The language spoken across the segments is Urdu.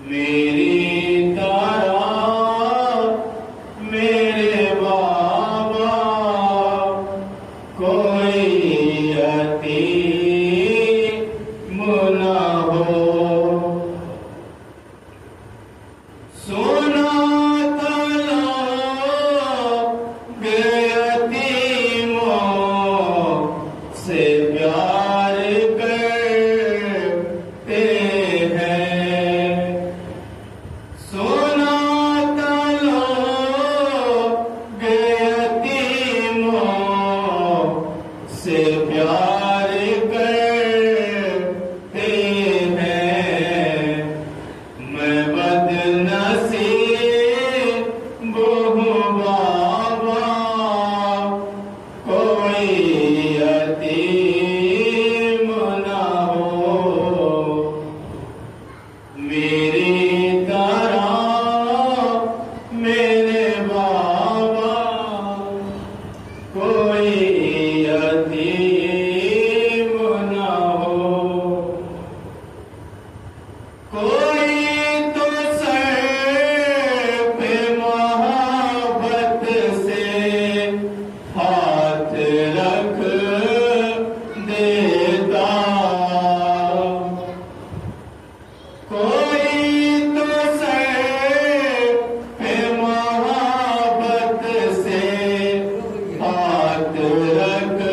میری طرح میرے بابا کوئی یتیم نہ ہو. سنا لوگ یتیموں سے پیار کرتے ہیں. سنا لوگ یتیموں سے پیار کرتے ہیں. میں بدنصیب ہوں بابا کوئی یتیم نہ ہو. میری طرح میرے بابا کوئی یتیم نہ ہو. کوئی تو سر پہ محبت سے ہاتھ رکھ دیتا. کوئی تو سر پہ محبت سے ہاتھ رکھ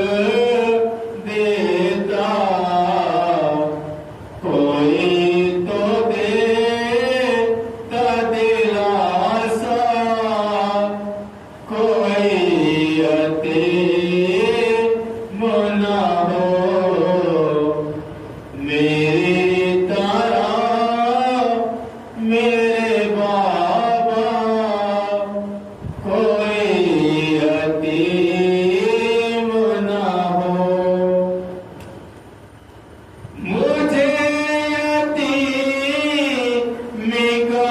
دیتا. کوئی تو دیتا دلاسا کوئی یتیم نہ ہو. میری طرح میرے بابا کوئی یتیم نہ ہو. مجھے یتیمی کا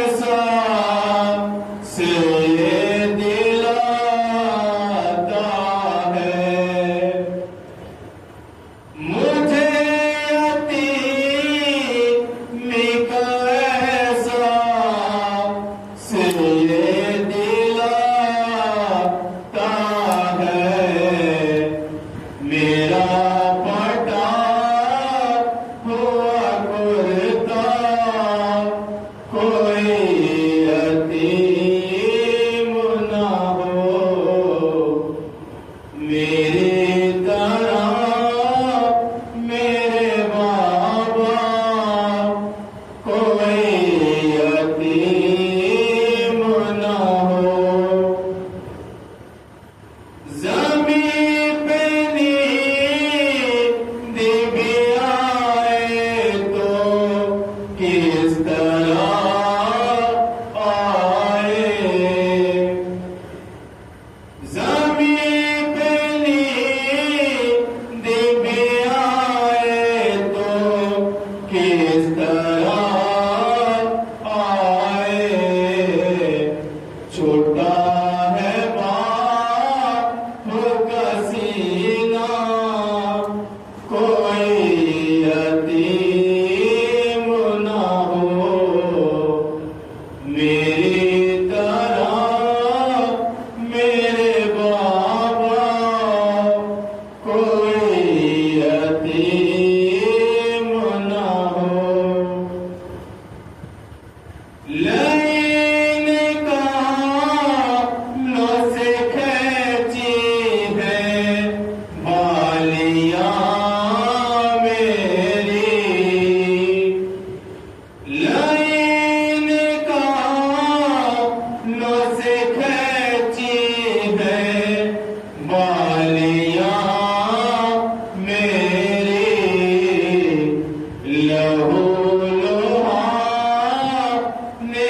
احساس یہ دلاتا ہے. مجھے یتیمی کا احساس یہ دلاتا ہے. میرا پٹا ہوا کرتا کوئی یتیم نہ ہو. میری طرح میرے بابا کوئی یتیم نہ ہو. زمین پہ نیند بھی آئے تو کس طرح آئے. زمین پہ نیند بھی آئے تو کس طرح آئے. چھوٹا ہے باپ کا سینہ کوئی یتیم نہ ہو. میری طرح میرے بابا کوئی یتیم نہ ہو. لائن کانوں سے کھینچی ہے بالیاں میری. لائن کانوں سے کھینچی ہے بالیاں میری. لہو لوہا نے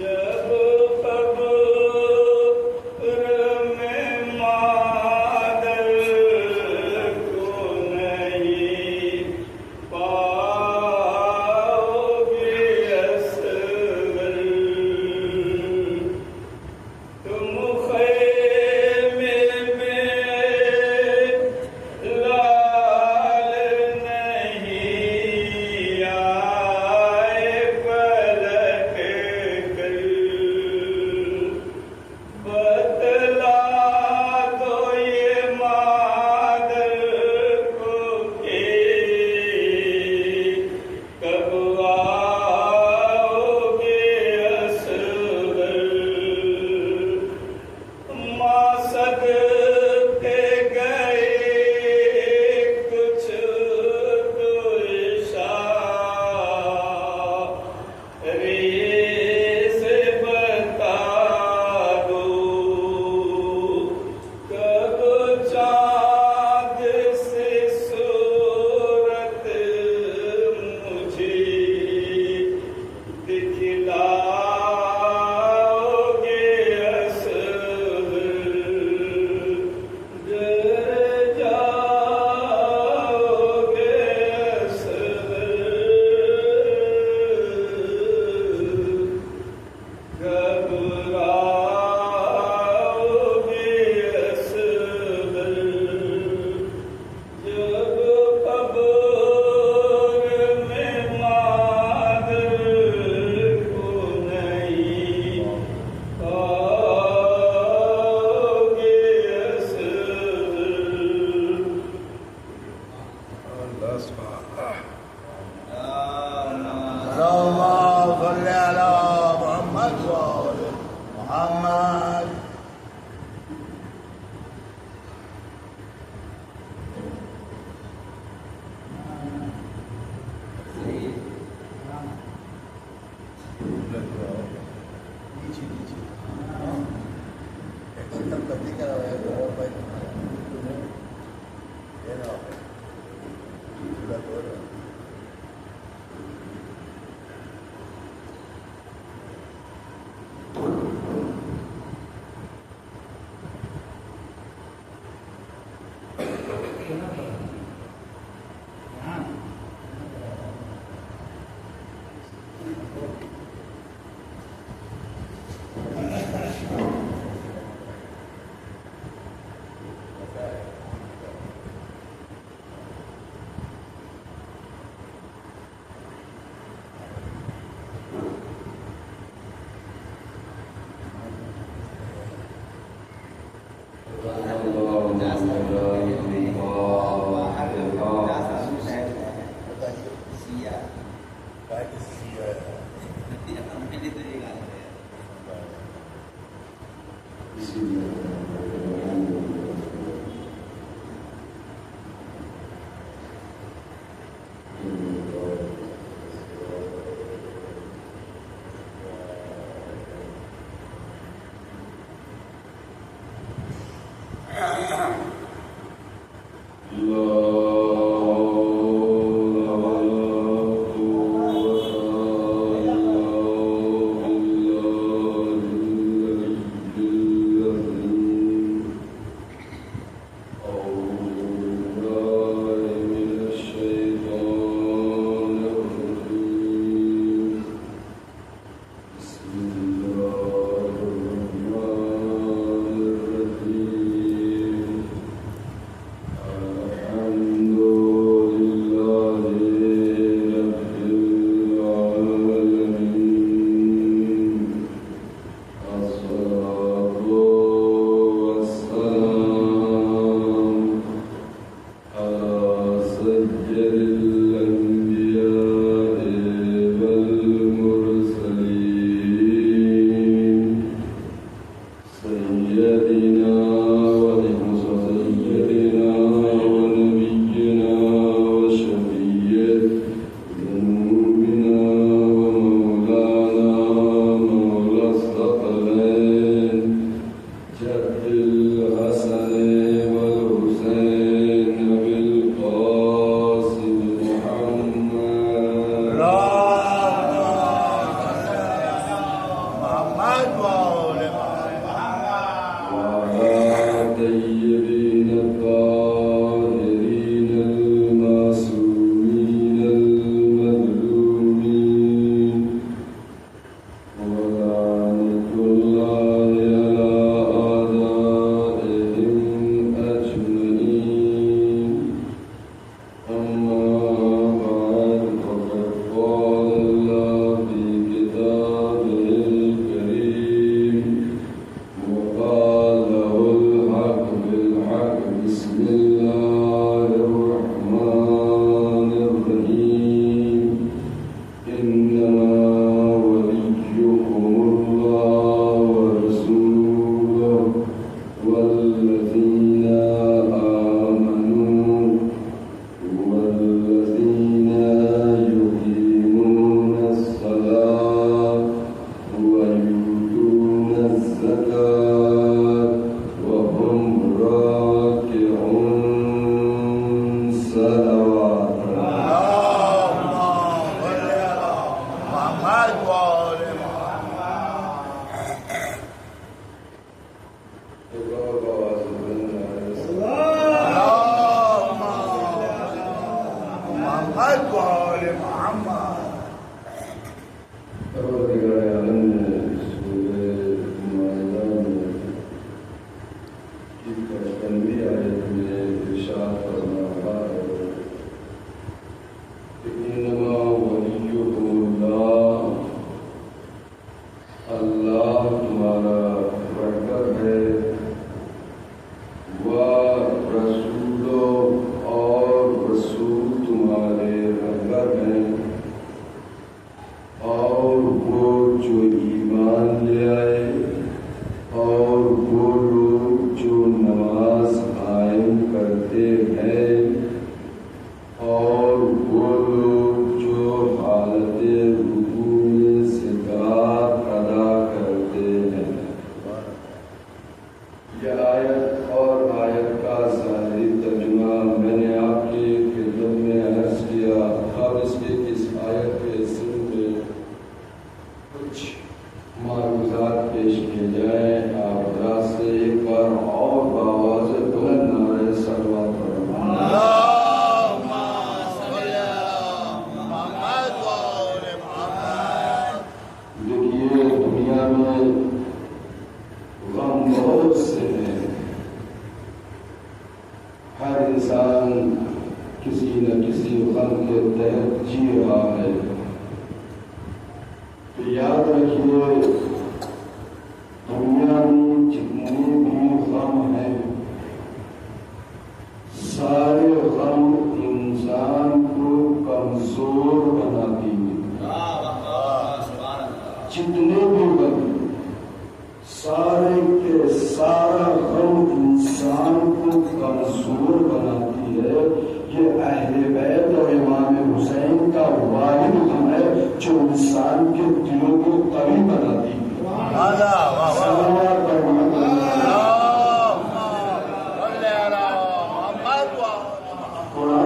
جب قبر میں مادر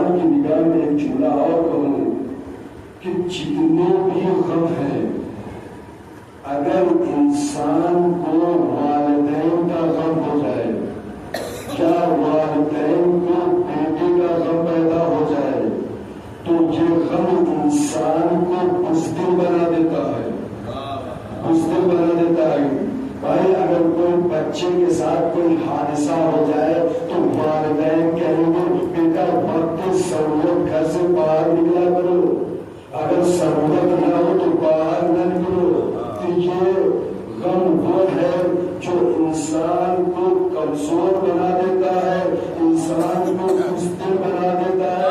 انسان کی نگاہ میں ایک جملہ اور کہوں کہ جتنے بھی غم ہیں، اگر انسان کو والدین کا غم ہو جائے یا والدین کو بیٹے کا غم پیدا ہو جائے تو یہ غم انسان کو بزدل بنا دیتا ہے، بزدل بنا دیتا ہے۔ بھائی اگر کوئی بچے کے ساتھ کوئی حادثہ ہو جائے تو والدین کہیں گے بیٹا وقت ضرورت گھر سے باہر نکلا کرو، اگر ضرورت نہ ہو تو باہر نہ نکلو۔ تو یہ غم وہ ہے جو انسان کو کمزور بنا دیتا ہے، انسان کو بزدل بنا دیتا ہے۔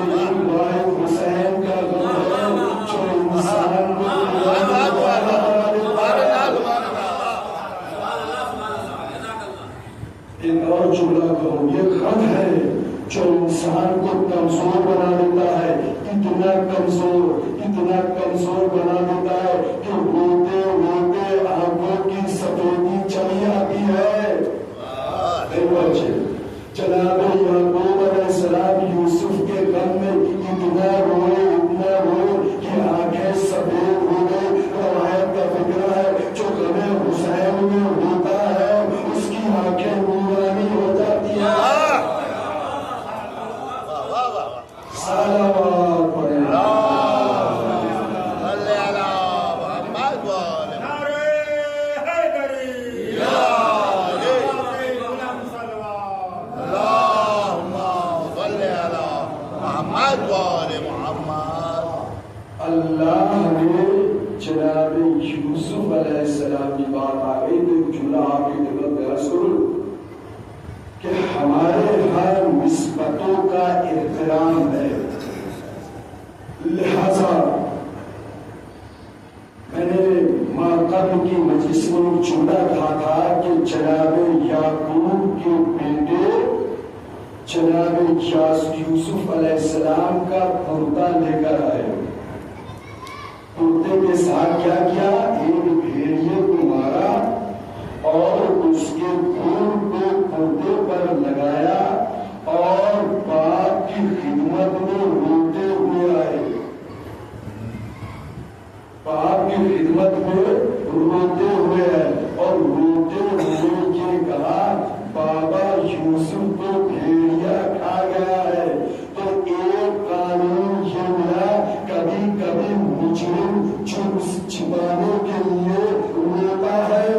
لیکن والد حسین کا غم ہے جو انسان کو ایک اور جملہ کہوں، یہ غم ہے جو انسان کو کمزور بنا دیتا ہے، اتنا کمزور بنا دیتا ہے کہ روتے روتے آنکھوں کی سفیدی چلی آتی ہے۔ جناب یعقوب علیہ السلام یوسف کے غم میں اتنا روئے کہ آنکھیں سفید ہو گئی۔ روایت کا فکر ہے جو غم حسین میں ہوتا ہے اس کی آنکھیں نورانی ہو جاتی ہیں۔ صلوات پڑھیں۔ اللہ نے جناب یوسف علیہ السلام کی بات آ گئی تو ایک جملہ آپ کی خدمت میں عرض کروں کہ ہمارے ہر نسبتوں کا احترام ہے، لہذا میں نے قبل کی مجلس میں ایک جملہ کہا تھا کہ جناب یعقوب کے بیٹے جناب یوسف علیہ السلام کا کرتا لے کر آئے، کرتے کے ساتھ کیا کیا، ایک بھیڑیے کو مارا اور اس کے خون کو کرتے پر لگایا اور باپ کی خدمت میں روتے ہوئے آئے، باپ کی خدمت میں روتے ہوئے آئے اور روتے ہوئے یہ کہا بابا یوسف کو بھیڑیا کھا گیا ہے۔ تو ایک قانون یہ ملا، کبھی کبھی مجرم جرم چھپانے کے لیے روتا ہے،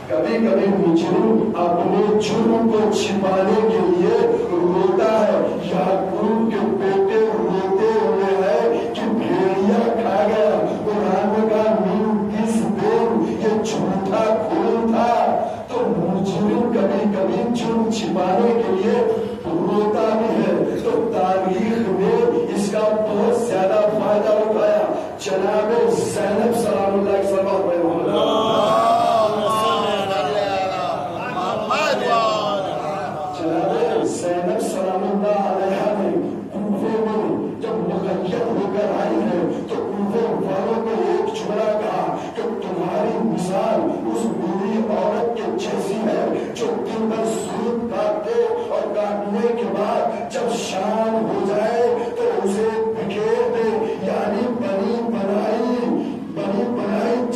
کبھی کبھی مجرم اپنے جرم کو چھپانے کے لیے روتا ہے۔ یعقوب کے بیٹے روتے ہوئے ہیں کہ بھیڑیا کھا گیا۔ قرآن کا یہ جھوٹا خون تھا، تو مجرم کبھی کبھی جرم چھپانے کے لیے روتا بھی ہے۔ تو تاریخ میں اس کا بہت زیادہ فائدہ اٹھایا جناب زینب سلام اللہ علیہ وسلم۔ جناب زینب سلام اللہ علیہ نے کوفے میں جب مغیر ہو کر آئی ہے تو کوفے والوں کو ایک جملہ کہا کہ تمہاری مثال اس بوڑھی عورت کے جیسی ہے جو دن بھر سود کاٹتے اور کاٹنے کے بعد جب شام ہو جائے تو اسے بکھیر دے، یعنی بنی بنائی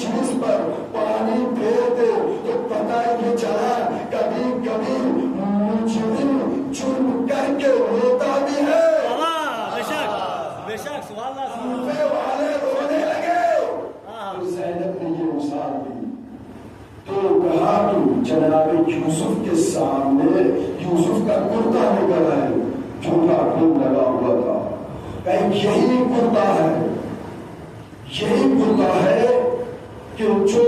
چیز پر پانی پھیر دے۔ تو پتہ یہ چلا کبھی کبھی مجرم جرم کر کے روتا بھی ہے۔ بے شک سبحان اللہ۔ کوفے والے رونے لگے تو زینب نے یہ مثال دی، تو کہا کہ جناب یوسف کے سامنے یوسف کا کرتا نکل ہے، جھوٹا خون لگا ہوا تھا، کہ یہی کرتا ہے کہ جو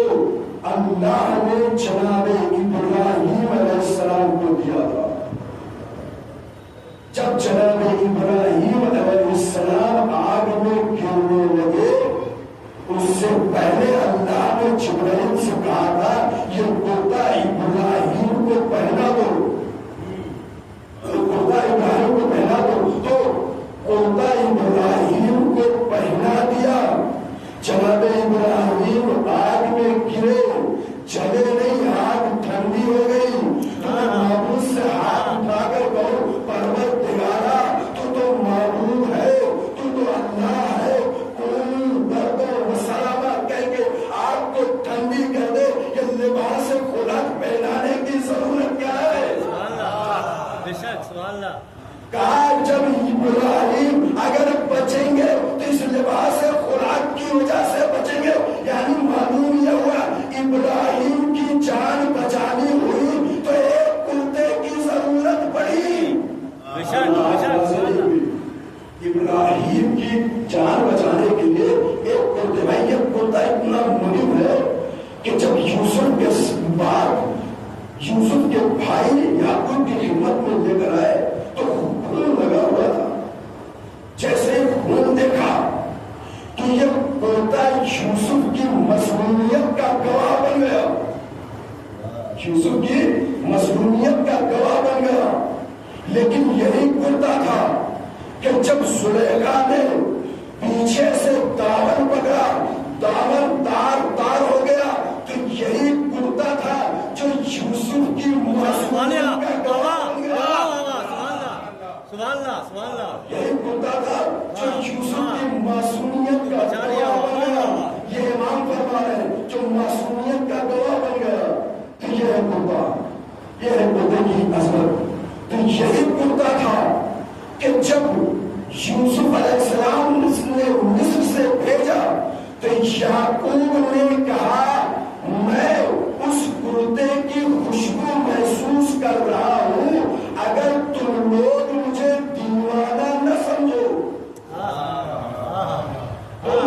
اللہ نے جناب ابراہیم علیہ السلام کو دیا تھا۔ جب جناب ابراہیم علیہ السلام آگ میں گرنے لگے اس سے پہلے اللہ نے جبرائیل سے کہا تھا یہ کرتا ابراہیم کو پہنا دو، کرتا ابراہیم کو پہنا دو۔ تو کرتا ابراہیم کو پہنا دیا، جناب ابراہیم آگ میں گرے، جلے نہیں، آگ ٹھنڈی ہو گئی۔ تو محبوب سے ہاتھ اٹھا کر کہو پرواہ سبحان اللہ. کہا جب ابراہیم اگر بچیں گے تو اس لباس خوراک کی وجہ سے بچیں گے، یعنی معلوم یہ ہوا ابراہیم کی جان بچانی ہوئی تو ایک کرتے کی ضرورت پڑی. ابراہیم کی جان بچانے کے لیے ایک کرتے، بھائی یہ کرتا اتنا مہم ہے کہ جب یوسف کے بعد یوسف کے بھائی یعقوب کی خدمت میں لے کر آئے تو خون لگا ہوا تھا. جیسے خون دیکھا تو یہ کرتا یوسف کی مصلوبیت کا گواہ بن گیا، یوسف کی مصلوبیت کا گواہ بن گیا. لیکن یہی کرتا تھا کہ جب زلیخا نے پیچھے سے دامن پکڑا، دامن تار ہو گیا، تو یہی کرتا تھا جو یوسف کی مصلوبیت کا گواہ بن گیا. یہی کرتا تھا جو یوسف کی معصومیت کا گواہ بن گیا. یہ امام فرما رہے ہیں جو معصومیت کا گواہ بن گیا. تو یہ ہے کرتا، یہ ہے کرتے کی عظمت. تو یہی کرتا تھا کہ جب یوسف علیہ السلام نے مصر سے بھیجا تو یعقوب نے کہا میں اس کرتے کی خوشبو محسوس کر رہا ہوں، اگر تم لوگ مجھے دیوانہ نہ سمجھو،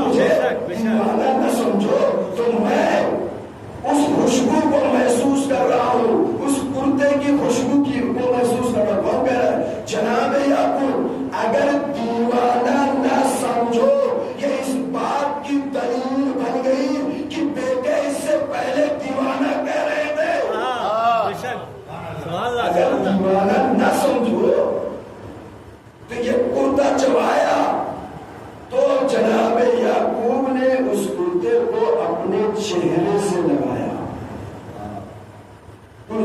مجھے دیوانہ نہ سمجھو، تو میں اس خوشبو کو محسوس کر رہا ہوں، اس کرتے کی خوشبو کو محسوس کر رہا ہوں. کون کہہ رہا ہے؟ جناب یعقوب اگر دیوانہ نہ سمجھو، یہ اس بات کی دلیل بن گئی کہ بیٹے اس سے پہلے دیوانہ کہہ رہے تھے. اگر دیوانہ نہ سمجھو تو یہ کرتا جب آیا تو جناب یعقوب نے اس کرتے کو اپنے چہرے سے لگایا،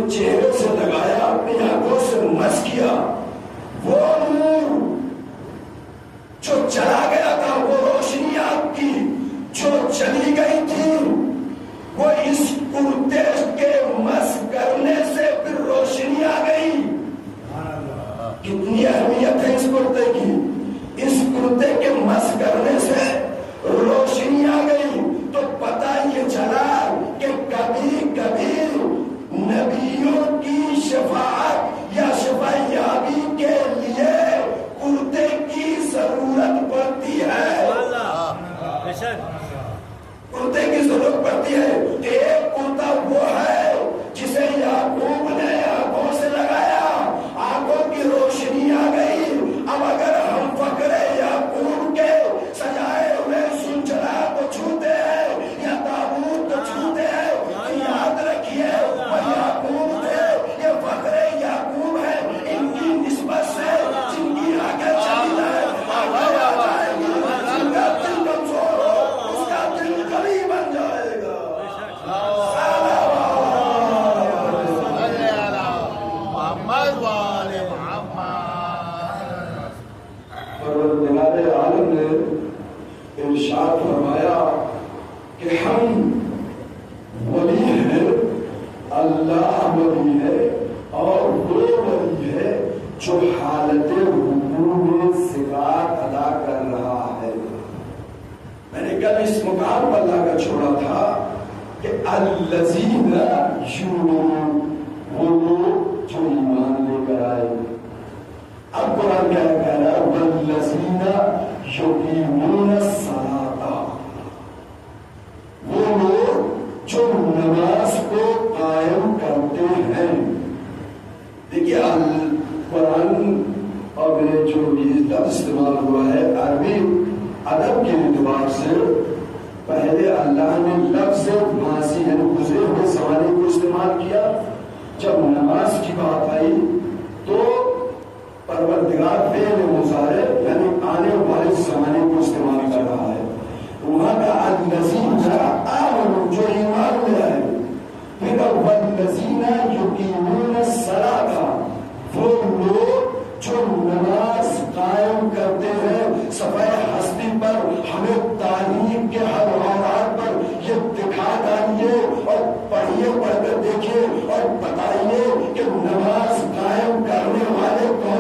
چہرے سے لگایا، اپنی آنکھوں سے مس کیا. وہ نور جو چلا گیا تھا، وہ روشنی آپ کی جو چلی گئی تھی، وہ اس کرتے کے مس کرنے سے پھر روشنی آ گئی. کتنی اہمیت ہے اس کرتے کی. اس کرتے کے مس کرنے سے روشنی آ گئی تو پتہ یہ چلا کہ کبھی کبھی نبیوں کی شفاعت یا شفا یابی کے لیے کرتے کی ضرورت پڑتی ہے. کرتے کی ضرورت پڑتی ہے. ایک کرتا وہ ہے جسے یعقوب نے آنکھوں سے لگایا، آنکھوں کی روشنی آ گئی. اب اگر ہم فقر یعقوب کے سجائے ہوئے سنچرا کو چھوتے ہیں یا تابوت کو چھوتے ہیں تو یاد رکھیے یعقوب تھے، یہ فقر یعقوب ہے. ان کی نسبت سے جن کی آگے چلی جائے جن کا دل کمزور ہو اس کا دل قوی بن جائے گا. پروردگار عالم نے ارشاد فرمایا کہ ہم ولی ہیں، اللہ ولی ہے اور وہ ولی ہے جو حالت رکوع میں صفات ادا کر رہا ہے. میں نے کل اس مقام پر لا کر چھوڑا تھا کہ الذین یؤمنون، وہ لوگ جو ایمان لے کر آئے. اب قرآن کیا کہہ رہا ہے؟ والذین یقیمون الصلاۃ، وہ لوگ جو نماز کو قائم کرتے ہیں. دیکھیے قرآن اور جو لفظ استعمال ہوا ہے عربی ادب کے اعتبار سے، پہلے اللہ نے لفظ ماضی یعنی گزرے ہوئے زمانے کو استعمال کیا. جب نماز کی بات آئی تو پروردگار فعل مضارع یعنی آنے والے زمانے کو استعمال کر رہا ہے. وہاں کا الذین آمنوا جو ایمان لے آئے، پھر والذین یقیمون الصلاۃ وہ لوگ جو نماز قائم کرتے ہیں. صفحہ ہستی پر ہمیں تعلیم کے ہر حالات پر یہ دکھا ڈالیے اور پڑھیے، پڑھ کر دیکھیے اور بتائیے کہ نماز قائم کرنے والے کون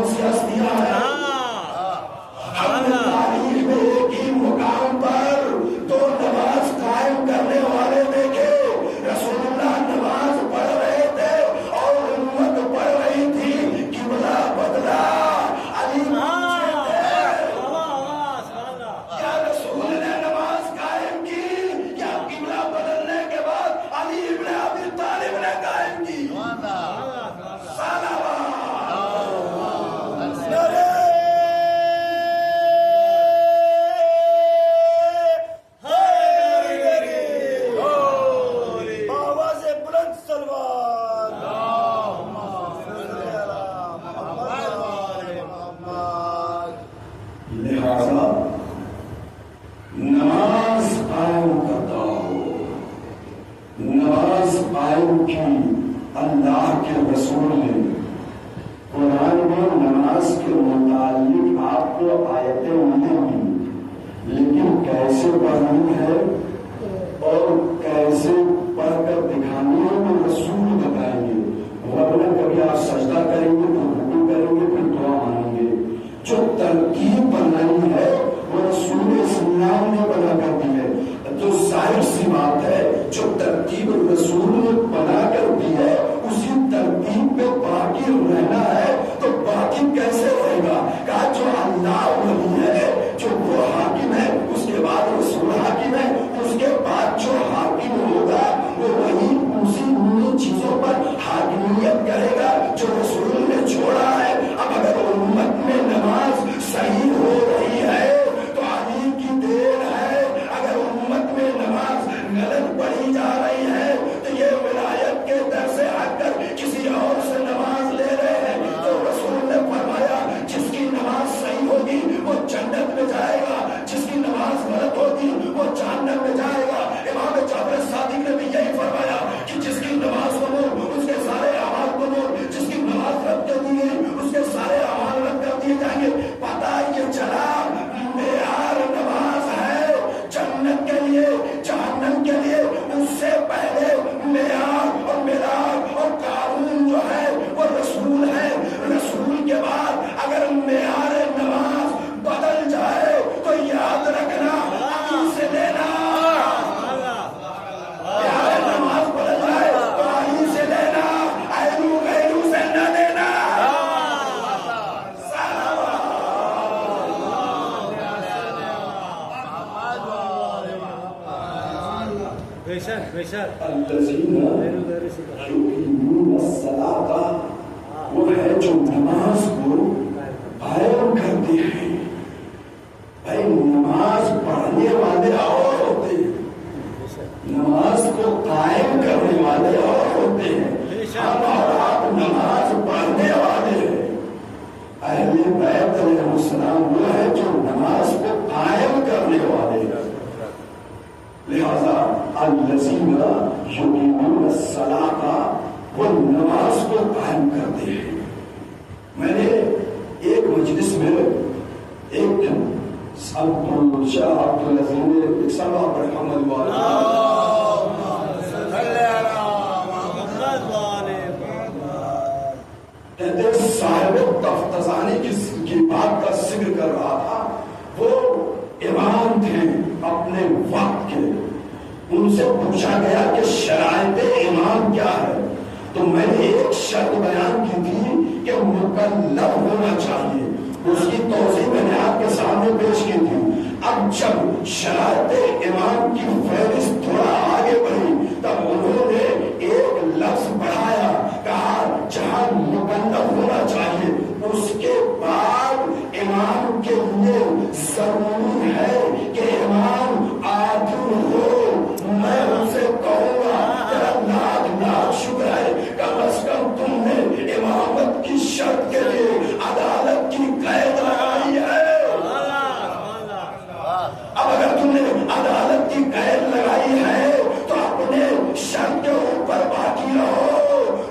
کو آیتیں ملیں گی، لیکن کیسے پڑھنی ہے اور کیسے پڑھ کر دکھانی ہے وہ رسول بتائیں گے، ورنہ کبھی آپ سجدہ کریں گے تو رکوع کریں گے پھر دعا مانیں گے۔ جو ترکیب بنائی ہے وہ رسول اسلام نے بنا کر دی ہے، تو ظاہر سی بات ہے جو ترتیب رسول نے بنا کر دی ہے اسی ترتیب پہ باقی رہنا ہے، تو باقی کیسے رہے گا؟ کہا جو اللہ ولی ہے، جو وہ حاکم ہے، اس کے بعد رسول حاکم ہے، اس کے بعد جو حاکم ہوگا وہ وہی انہیں چیزوں پر حاکمیت کرے گا جو رسول نے چھوڑا ہے۔ اب اگر امت میں نماز صحیح ہو رہی ہے تو علی کی دیر ہے، اگر امت میں نماز غلط پڑھی جا رہی ہے تو یہ ولایت کے در سے ہٹ کر کسی اور سے نماز لے رہے ہیں، تو رسول نے فرمایا جس کی نماز صحیح ہوگی وہ جنت میں جائے گا، جس کی نماز غلط ہوگی وہ جہنم میں جائے گا۔ امام جعفر صادق نے بھی یہی فرمایا کہ جس کی نماز قبول اس کے سارے اعمال قبول، جس کی نماز رد کر دی گئی اس کے سارے اعمال رد کر دیے جائیں گے۔ پتہ یہ چلا معیار نماز ہے جنت کے لیے جہنم کے لیے، اس سے پہلے معیار اور معراج اور قانون جو ہے وہ رسول ہے، رسول کے بعد اگر معیار نماز بدل جائے تو یاد رکھنا علی سے لینا، معیار نماز بدل جائے تو علی سے لینا، غیرو غیرو سے نہ لینا۔ الذین یقیمون الصلاۃ، وہ ہے جو نماز کو قائم کرتے ہیں۔ بھائی نماز پڑھنے والے اور ہوتے ہیں، نماز کو قائم کرنے والے اور ہوتے ہیں، ہم اور آپ نماز پڑھنے والے ہیں۔ اہل بیت علیہ السلام وہ ہے جو نماز کو قائم کرنے والے ہیں، لہذا الذین یقیمون الصلاۃ، وہ نماز کو قائم کرتے ہیں۔ میں نے ایک مجلس میں ایک شاہ عبدالعزیز نے ایک سبا پر حمد کہتے صاحب تفتزانی کی بات کا ذکر کر رہا تھا، وہ امام تھے اپنے وقت کے، ان سے پوچھا گیا کہ شرائط امام کیا ہے، تو میں نے ایک شرط بیان کی تھی کہ مکلف ہونا چاہیے، اس کی توضیح میں نے آپ کے سامنے پیش کی تھی۔ اب جب شرائط امام کی فہرست تھوڑا آگے بڑھی تب انہوں نے ایک لفظ بڑھایا، کہا جہاں مکلف ہونا چاہیے اس کے بعد امام کے لیے ضروری ہے کہ امام عادل ہو۔ میں ان سے کہوں گا تیرا لاکھ شکر ہے، کم از کم تم نے امامت کی شرط کے لیے عدالت کی قید لگائی ہے۔ اب اگر تم نے عدالت کی قید لگائی ہے تو اپنے شرط کے اوپر باقی رہو۔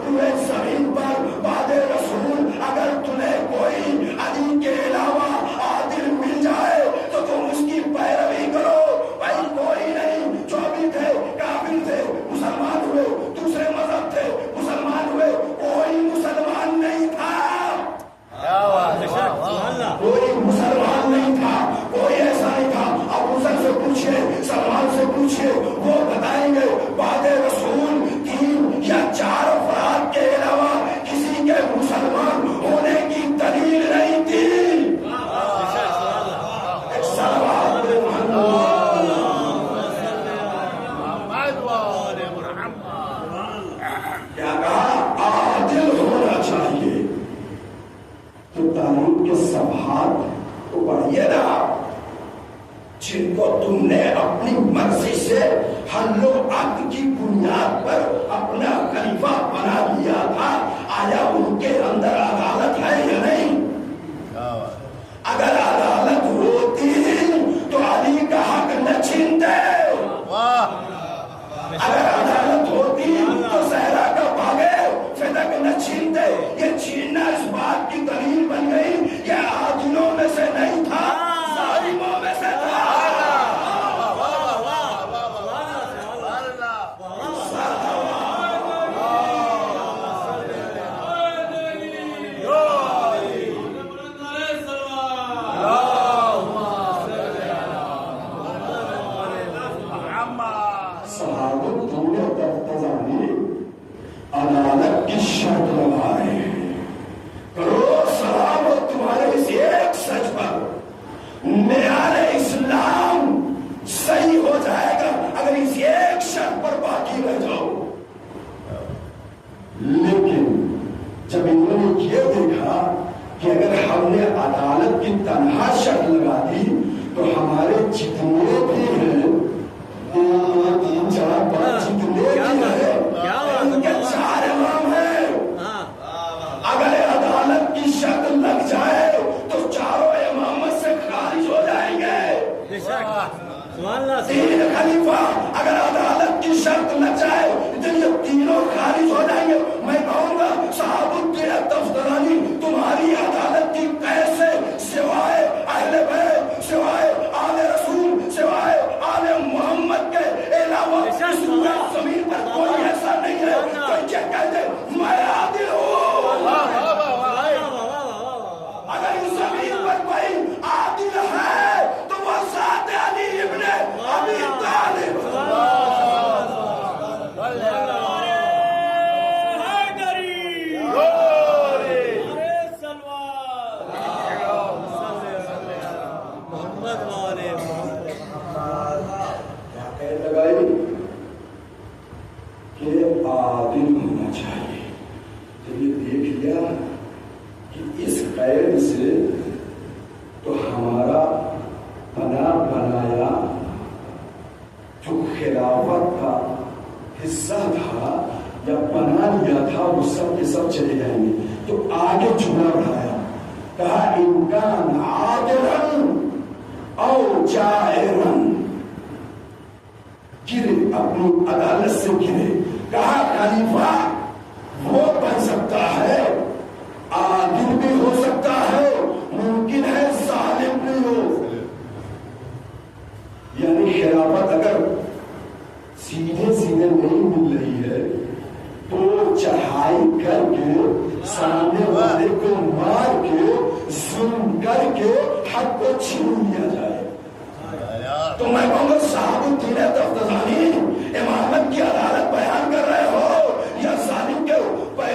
روئے زمین پر بعد رسول اگر تمہیں کوئی علی کے علاوہ عادل مل جائے تو تم اس کی پیروی کرو۔ بھائی کوئی نہیں، جو بھی تھے کافر تھے مسلمان ہوئے، دوسرے مذہب تھے مسلمان ہوئے، کوئی مسلمان نہیں تھا، کوئی مسلمان نہیں تھا، کوئی ایسا نہیں تھا۔ اب حسن سے پوچھئے، سلمان سے پوچھئے، وہ بتائیں گے بعد رسول 3 یا 4 افراد کے علاوہ کسی کے مسلمان ہونے کی دلیل نہیں تھی۔ کیا کہا؟ عادل ہونا چاہیے۔ تو تعلیم کے صفحات کو پڑھیے نا، جن کو تم نے اپنی مرضی سے حل و عقد کی بنیاد پر اپنا خلیفہ بنا دیا تھا، آیا ان کے اندر عدالت ہے یا نہیں؟ اگر عدالت ہوتی تو علی کا حق نہ چھینتے، اگر عدالت ہوتی تو زہرا کا بھاگے فدق نہ چھینتے۔ یہ چھیننا اس بات کی دلیل بن گئی کہ عادلوں میں سے نہیں نے عدالت کی تنہا شرط لگا دی تو ہمارے جتنے بھی ہیں تین چار پانچ جتنے بھی ہیں ان کے 4 امام ہیں. اگر عدالت کی شرط لگ جائے تو چاروں امامت سے خارج ہو جائیں گے. تین خلیفہ اگر عدالت کی شرط لگ جائے تو یہ تینوں خارج ہو جائیں گے. میں کہوں گا صحابہ کے تفضلانی تمہاری عدالت کی قید سے سوائے اہل بیت، سوائے آل رسول، سوائے آل محمد کے علاوہ اس زمین پر کوئی ایسا نہیں ہے تو یہ کہتے میں عادل ہوں. اگر اس زمین پر کوئی عادل ہے تو وہ ذات علی ابن ابی طالب. کہ عادل ہونا چاہیے. جب یہ دیکھ لیا کہ اس قید سے تو ہمارا بنا بنایا جو خلافت کا حصہ تھا یا بنا لیا تھا وہ سب کے سب چلے جائیں گے. تو آگے جملہ بڑھایا، کہا انکان عادلن او جائرن، گرے اپنی عدالت سے گرے. کہا خلیفہ وہ بن سکتا ہے، عادل بھی ہو سکتا ہے، ممکن ہے ظالم بھی ہو. یعنی خلافت اگر سیدھے سیدھے نہیں مل رہی ہے تو چڑھائی کر کے سامنے والے کو مار کے ظلم کر کے حق کو چھین لیا جائے. تو میں کہوں گا صاحب الدین تفتزانی امامت کی عدالت بیان کر رہے ہو یا ظالم کے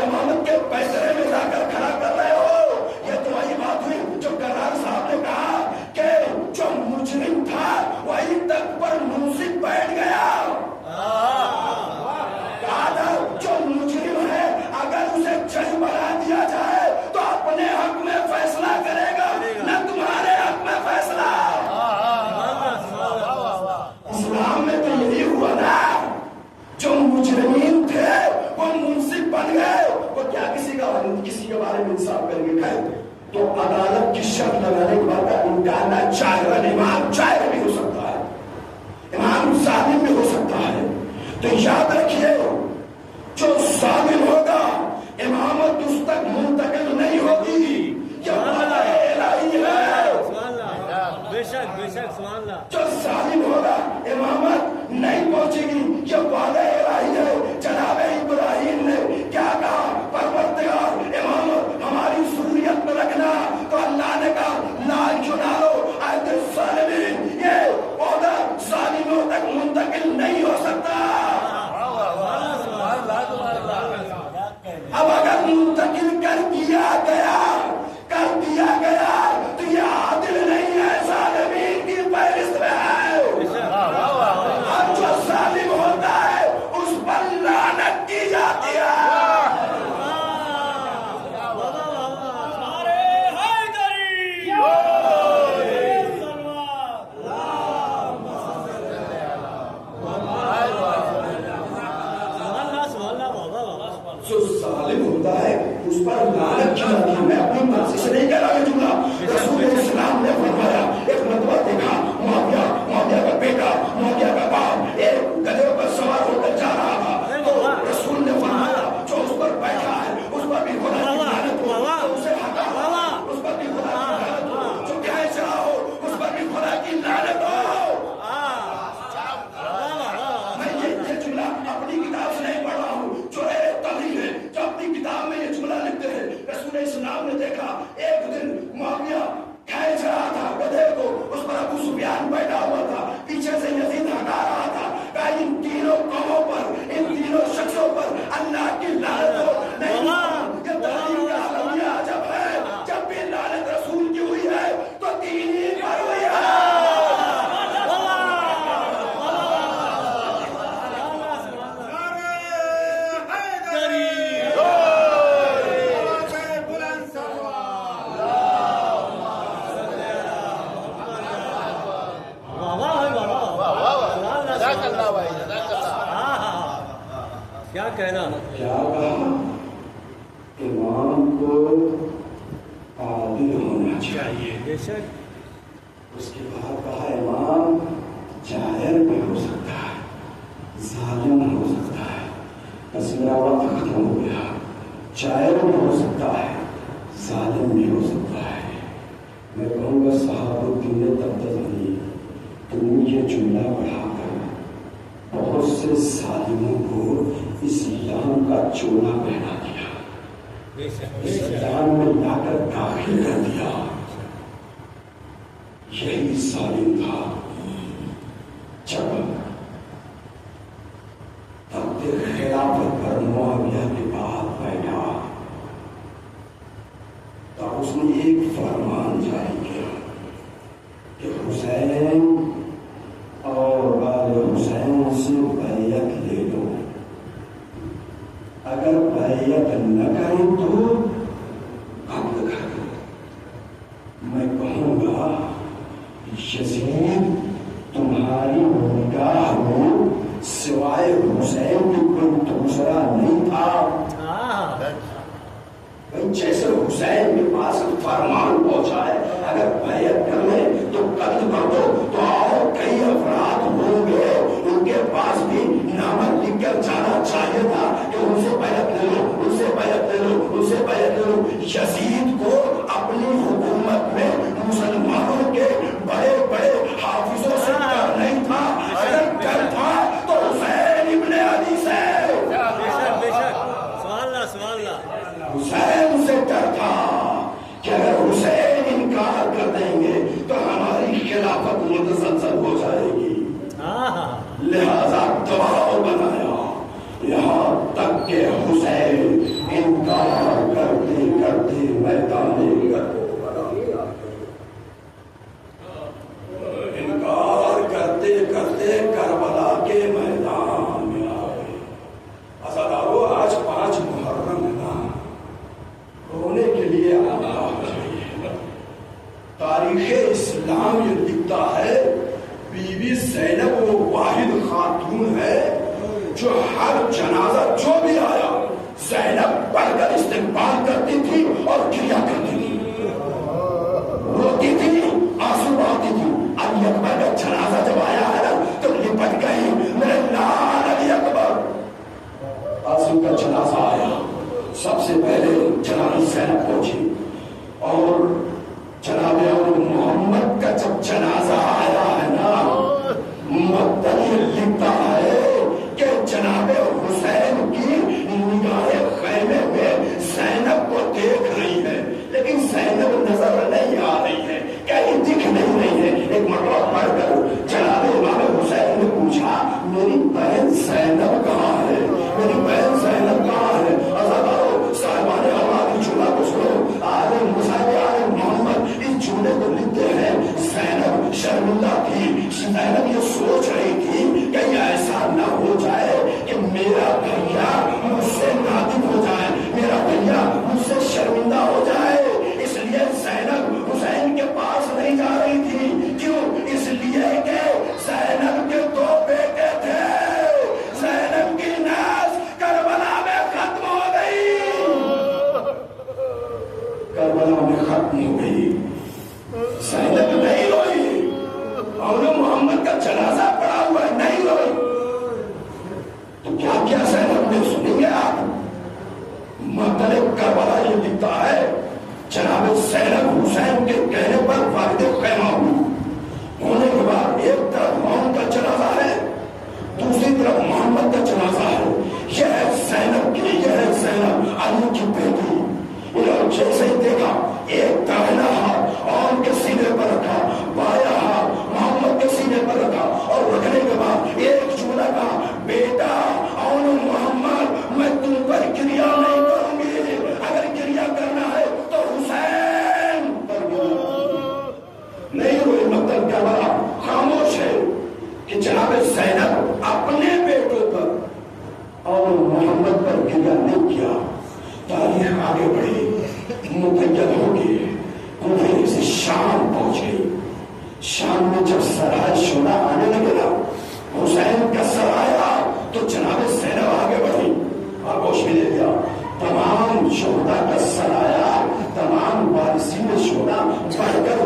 امامت کے پیسرے میں جا کر کھڑا کر رہے ہو. یہ تو وہی بات ہوئی جو کرار صاحب نے کہا کہ جو مجرم تھا وہی تک پر منصف بیٹھ گیا. کہا تھا جو مجرم ہے اگر اسے جج بنا دیا جائے تو اپنے حق میں فیصلہ کرے گا نہ تمہارے حق میں فیصلہ. اسلام میں تو یہی ہوا نا، جو مجرمین تھے وہ منصف بن گئے. وہ کیا کسی کے بارے میں انصاف کریں گے؟ تو عدالت کی شرط لگانے کے بعد امکان چاہر امام چاہر بھی ہو سکتا ہے، امام ظالم بھی ہو سکتا ہے. تو یاد رکھیے جو ظالم ہوگا امامت اس تک منتقل نہیں ہوگی. یہ وعدہ الہی ہے. جو ظالم ہوگا امامت نہیں پہنچے گی. یہ وعدہ الہی ہے. جناب ابراہیم نے کیا کہا؟ پروردگار امامت ہماری ضروریت میں رکھنا. تو اللہ نے کہا لا ینالو عہد الظالمین، یہ عہدہ ظالموں تک منتقل نہیں ہو سکتا. اب اگر منتقل کر دیا گیا تو یہ عادل نہیں ہے، ظالمین کی فہرست میں ہے. اب جو ظالم ہوتا ہے اس پر لعنت کی جاتی ہے. جو ظالم ہوتا ہے اس پر لعنت کی جاتی ہے. میں اپنی مرضی سے نہیں کہہ رہا یہ جملہ. رسول اسلام نے فرمایا، ایک مرتبہ دیکھا معاویہ کا بیٹا، معاویہ کا باپ ایک گدھے پر سوار ہو کر جا رہا تھا. تو رسول نے فرمایا جو اس پر بیٹھا ہے اس پر بھی خدا کی لعنت ہو، جو اسے ہٹا اس پر بھی خدا کی لعنت ہو، جو کہیں چلا ہو اس پر بھی خدا کی لعنت ہو. میں یہ جملہ اپنی کتاب سے نہیں پڑھ رہا ہوں، جو ہے جو اپنی کتاب میں یہ جملہ لکھتے ہیں. رسول اسلام نے دیکھا ایک دن معاویہ کھینچ رہا تھا گدھے کو، اس پر ابو سفیان بیٹھا ہوا تھا، پیچھے سے یزید ہٹا رہا تھا. کہا ان تینوں قوموں پر، ان تینوں شخصوں پر اللہ کی لعنت ہو. نہیں، یہ تعلیم کا عالمیہ عجب ہے. جب بھی لعنت رسول کی ہوئی ہے تو تین ہی پر ہوئی ہے. کہنا کیا کہا؟ امام کو عادل ہونا چاہیے. بے شک اس کے بعد کہا امام جائر بھی ہو سکتا ہے, ظالم ہو سکتا ہے. بس میرا وقت ختم ہو گیا. جائر بھی ہو سکتا ہے, ظالم بھی ہو سکتا ہے. میں کہوں گا صحابہ الدین تبتزنی, تم نے یہ جملہ پڑھا کر بہت سے ظالموں کو اسلام کا چولا پہنا دیا, اسلام میں لا کر داخل کر دیا. یہی ظالم تھا. جب تخت خلافت پر معاویہ کے بعد بیٹھا تو اس نے ایک فرمان جاری کیا کہ حسین اور آل حسین سے بیعت لے لو. اگر بیعت نہ کریں تو قتل کر دو. میں کہوں گا یزید تمہاری نگاہ میں سوائے حسین کی کوئی دوسرا نہیں تھا. جیسے حسین کے پاس فرمان پہنچا ہے اگر بیعت کر لیں تو قتل کر دو, تو اور کئی افراد ہوں گے ان کے پاس بھی نامہ لکھ کر جانا چاہیے تھا کہ ان سے بیعت لے لو, ان سے بیعت لے لو, ان سے بیعت لے لو. یزید کو اپنی حکومت میں مسلمانوں کے بڑے بڑے حافظوں سے ڈر نہیں تھا. اگر ڈر تھا تو حسین ابن علی سے. بے شک سبحان اللہ. حسین سے ڈر تھا کہ اگر حسین انکار کر دیں گے تو ہماری خلافت متزلزل ہو جائے گی. لہذا دباؤ بنایا یہاں تک کہ حسین انکار کرتے کرتے میدان انکار کرتے کرتے کربلا کے میدان میں آ گئے. عزادارو آج 5 محرم ہے نا, رونے کے لیے آنا چاہیے. تاریخ اسلام یہ لکھتا ہے بی بی زینب وہ واحد خاتون ہے جو ہر جنازہ جو بھی آیا زینب پڑھ کر استقبال کرتی تھی اور کریا کرتی تھی, روتی تھی, آنسو بہاتی تھی. علی اکبر کا جنازہ جب آیا ہے نا تو لپٹ گئی, میرے لال علی اکبر. آنسو کا جنازہ آیا, سب سے پہلے جناب زینب پہنچی اور جناب محمد کا جب جنازہ آیا ہے نا مدنی لکھتا ہے کہ جناب حسین کی نگاہیں خیمے میں زینب کو دیکھ رہی ہے لیکن زینب نظر نہیں آ رہی ہے, کہیں دکھ نہیں رہی ہے. ایک مرتبہ پڑھ کر جناب امام حسین نے پوچھا میری بہن زینب کہاں ہے, میری بہن زینب کہاں ہے. عزادارو صاحبان ہماری جملہ کو سنو. عالم مصعب عالم محمد اس جملے کو لکھتے ہیں زینب شرمندہ تھی. زینب یہ سوچ رہی تھی کہ ایسا نہ ہو جائے کہ میرا بھیا مجھ سے نادم ہو جائے, میرا بھیا مجھ سے شرمندہ ہو جائے. اس لیے زینب حسین کے پاس نہیں جا رہی تھی. کیوں؟ اس لیے کہ زینب کے 2 بیٹے تھے. زینب کی ناز کربلا میں ختم ہو گئی, کربلا میں ختم ہو گئی. زینب نہیں روئی, اور محمد کا جنازہ پڑا ہوا ہے نہیں روئی. تو کیا کیا زینب نے سنیں گے آپ. مطلب کربلا یہ لکھتا ہے جناب زینب حسین کے کہنے پر وارد خیمہ ہونے کے بعد ایک طرف محمد کا جنازہ ہے, دوسری طرف محمد کا جنازہ ہے. یہ ہے زینب کی, یہ ہے زینب علی کی بیٹی. انہوں نے جیسے ہی دیکھا ایک داہنا ہاتھ اور ان کے سینے پر رکھا, بایاں ہاتھ محمد کے سینے پر رکھا اور رکھنے کے بعد ایک جملہ کہا بیٹا اور محمد میں تم پر کریا نہیں کروں گی, اگر کریا کرنا ہے تو حسین پر نہیں ہوئی. مطلب کیا بڑا خاموش ہے کہ جناب زینب اپنے بیٹوں پر اور محمد پر کریا نہیں کیا. تاریخ آگے بڑھی, مقید ہو گئی, کوفے سے شام پہنچ گئی. شام میں جب سرائے شورا آنے لگے نا, حسین کا سرائے آ تو جناب زینب آگے بڑھی. خرگوش بھی لے لیا. تمام شہدا کا سرایہ, تمام وارثین شہدا بڑھ کر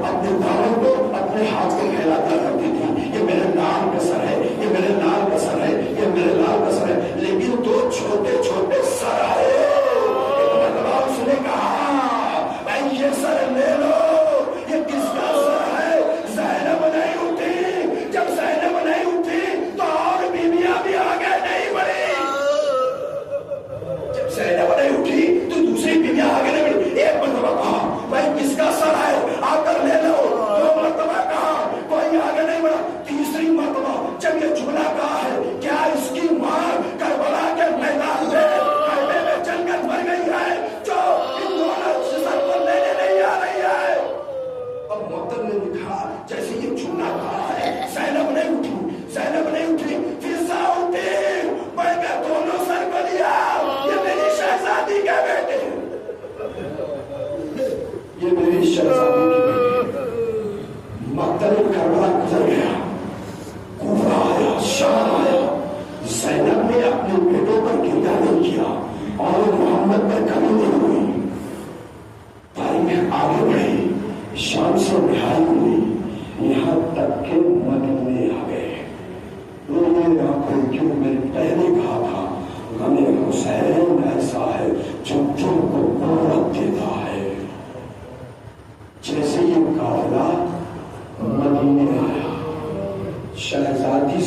اپنے دامن کو اپنے ہاتھ کو پھیلاتا کرتی تھی, یہ میرے لال کا سر ہے, یہ میرے لال کا سر ہے, یہ میرے لال کا سر ہے. لیکن دو چھوٹے چھوٹے سر آئے. ایک مرتبہ اس نے کہا بھائی یہ سر لے لو, یہ کس کا سر ہے؟ زینب نہیں اٹھی. جب زینب نہیں اٹھی تو اور بیویاں بھی آگے نہیں بڑھی. جب زینب نہیں اٹھی تو دوسری بیویاں آگے نہیں بڑھی. ایک مرتبہ کہا بھائی کس کا سر ہے, آ کر لے لو. دو مرتبہ کہا کوئی آگے نہیں بڑھا. تیسری مرتبہ جب یہ جملہ کہا ہے, کیا اس کی ماں کربلا کے میدان میں کعبے میں جنگل بھر گئی ہے جو ان دونوں سر کو لینے نہیں آ رہی ہے؟ اب محتر نے لکھا جیسے یہ جملہ کہا ہے زینب نہیں اٹھی, زینب نہیں اٹھی, فضا اٹھی, بڑھ کے دونوں سر کو لیا. یہ میری شہزادی کے بیٹے, یہ میری شہزادی کی بیٹی. مقتل کربلا گزر گیا, کوفہ آیا, شام آیا. زینب نے اپنے بیٹوں پر گریہ نہیں کیا اور محمد پر کمی نہیں ہوئی. تاریخ آگے بڑھی, شام سے رہائی ہوئی, یہاں تک کہ مدینے آ گئے. انہوں نے آنکھوں کیوں میں پہلے کہا تھا غم حسین ایسا ہے جو دل کو قوت دیتا ہے. جیسے یہ قافلہ مدینے آیا, شہزادی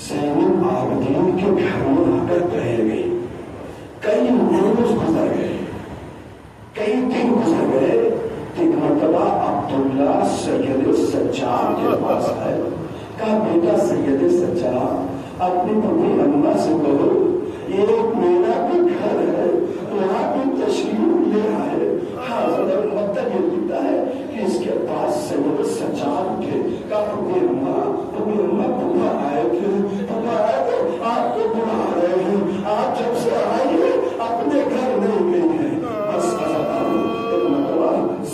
زینب عابدین کے گھر میں آ کر ٹھہر گئی. کئی روز گزر گئے, کئی دن گزر گئے. ایک مرتبہ عبداللہ سید سجاد کے پاس آئے, کہا بیٹا سید سجاد اپنی پتنی اماں سے کہو یہ میرا بھی گھر ہے, وہاں بھی تشریف لے آئے. حاضر مطلب یہ لکھتا ہے کہ اس کے پاس سید سجاد تھے. کہا پتنی اماں پوپا آئے تھے, پوپا آئے تو آپ کو بلا رہے ہیں, آپ جب سے آئیے اپنے گھر نہیں گئی ہیں. بس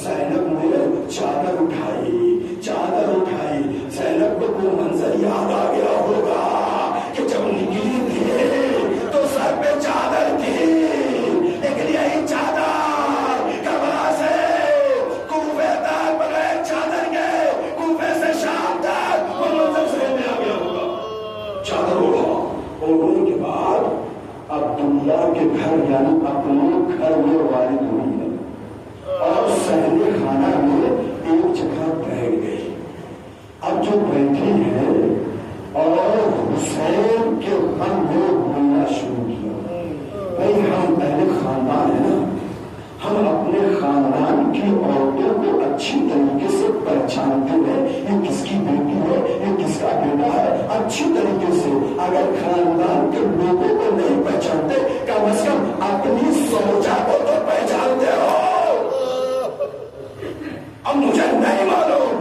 زینب نے چادر اٹھائی. زینب کو وہ منظر یاد آ گیا ہوگا کہ جب نکلی تھی تو سر پہ چادر تھی, لیکن یہی چادر کربلا سے کوفے تک بغیر چادر کے, کوفے سے شام تک وہ منظر ذہن میں آ گیا ہوگا. چادر اوڑھنے کے بعد عبداللہ کے گھر یعنی اپنے گھر میں وارد ہوئی ہے اور صحن خانہ میں ایک جگہ بیٹھ گئی. اب جو بیٹھی ہے اور حسین کے غم میں بولنا شروع کیا. بھائی ہم اہل خاندان ہیں نا, ہم اپنے خاندان کی عورتوں کو اچھی طریقے سے پہچانتے ہیں, یہ کس کی بیٹی ہے, یہ کس کا بیٹا ہے, اچھی طریقے سے. اگر خاندان کے لوگوں کو نہیں پہچانتے کم از کم اپنی سوچا کو تو پہچانتے ہو. اب مجھے نہیں معلوم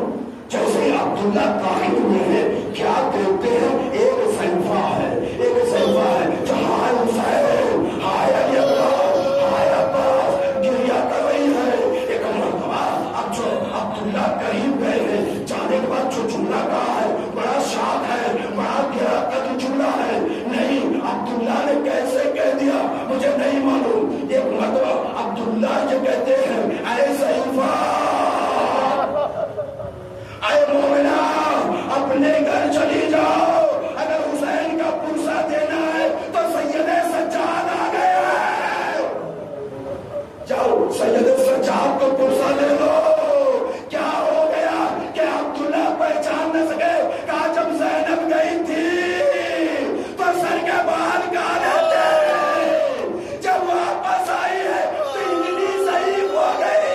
جیسے عبداللہ داخل ہوئے ہیں کیا دیکھتے ہیں, ایک صحیفہ ہے جو ہائے حسین, ہائے علی اللہ, ہائے عباس گریہ کر رہی ہے. ایک مرتبہ اب جو عبداللہ قریب گئے ہیں, جانے کے بعد جو جملہ کہا ہے بڑا شاک ہے, بڑا گرا کا جملہ ہے. نہیں, عبداللہ نے کیسے کہہ دیا مجھے نہیں معلوم. ایک مرتبہ عبداللہ یہ کہتے ہیں اے صحیفہ, اے مومنہ اپنے گھر چلی جاؤ. اگر حسین کا پرسہ دینا ہے تو سید سجاد آ گیا ہے, جاؤ سید سجاد کو پرسہ دے دو. کیا ہو گیا کہ عبداللہ پہچان نہ سکے؟ کہا جب زینب گئی تھی تو سر کے بال کالے تھے, جب واپس آئی ہے تو اتنی ضعیف ہو گئی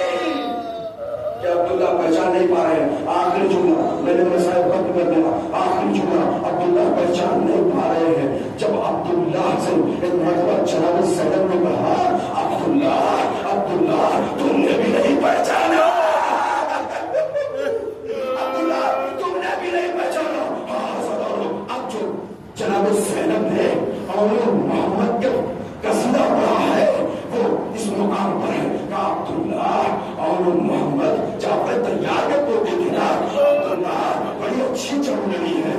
کہ عبداللہ پہچان نہیں پا رہے. آخری جملہ میں نے مسائل ختم کر دیا. آخری جملہ عبداللہ پہچان نہیں پا رہے ہیں. جب عبداللہ سے ایک مرتبہ جناب صدر نے کہا عبداللہ تم نے بھی نہیں پہچانا, عبداللہ تم نے بھی نہیں پہچانا. اب جو جناب زینب نے اور محمد کے قصیدہ پڑھا ہے وہ اس مقام پر ہے. کہا عبداللہ اور محمد جعفر تیار کے پوتے تھے نا, عبداللہ بڑی اچھی چڑھ لگی ہے,